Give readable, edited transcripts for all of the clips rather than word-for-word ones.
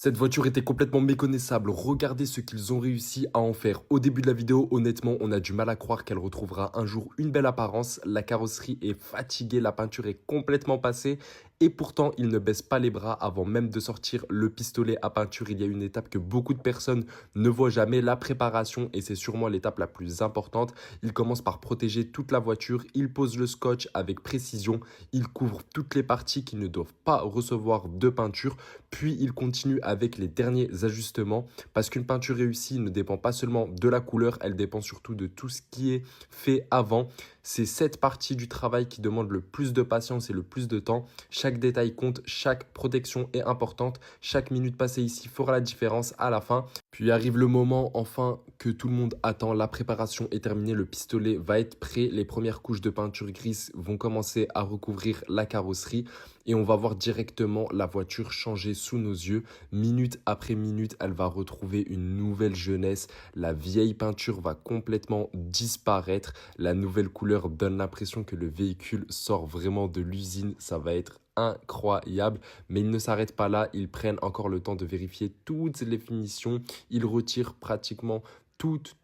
Cette voiture était complètement méconnaissable. Regardez ce qu'ils ont réussi à en faire. Au début de la vidéo, honnêtement, on a du mal à croire qu'elle retrouvera un jour une belle apparence. La carrosserie est fatiguée, la peinture est complètement passée. Et pourtant, ils ne baissent pas les bras avant même de sortir le pistolet à peinture. Il y a une étape que beaucoup de personnes ne voient jamais, la préparation. Et c'est sûrement l'étape la plus importante. Ils commencent par protéger toute la voiture. Ils posent le scotch avec précision. Ils couvrent toutes les parties qui ne doivent pas recevoir de peinture. Puis ils continuent avec les derniers ajustements parce qu'une peinture réussie ne dépend pas seulement de la couleur, elle dépend surtout de tout ce qui est fait avant. C'est cette partie du travail qui demande le plus de patience et le plus de temps. Chaque détail compte, chaque protection est importante. Chaque minute passée ici fera la différence à la fin. Puis arrive le moment enfin que tout le monde attend. La préparation est terminée, le pistolet va être prêt. Les premières couches de peinture grise vont commencer à recouvrir la carrosserie et on va voir directement la voiture changer sous nos yeux. Minute après minute, elle va retrouver une nouvelle jeunesse. La vieille peinture va complètement disparaître. La nouvelle couleur donne l'impression que le véhicule sort vraiment de l'usine. Ça va être incroyable, mais ils ne s'arrêtent pas là. Ils prennent encore le temps de vérifier toutes les finitions. Ils retirent pratiquement toute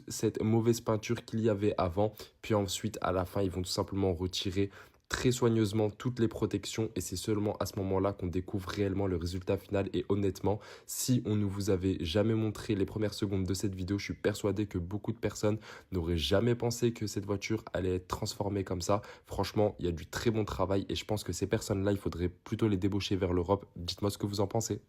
cette mauvaise peinture qu'il y avait avant. Puis ensuite, à la fin, ils vont tout simplement retirer très soigneusement toutes les protections et c'est seulement à ce moment-là qu'on découvre réellement le résultat final. Et honnêtement, si on ne vous avait jamais montré les premières secondes de cette vidéo, je suis persuadé que beaucoup de personnes n'auraient jamais pensé que cette voiture allait être transformée comme ça. Franchement, il y a du très bon travail et je pense que ces personnes-là, il faudrait plutôt les débaucher vers l'Europe. Dites-moi ce que vous en pensez.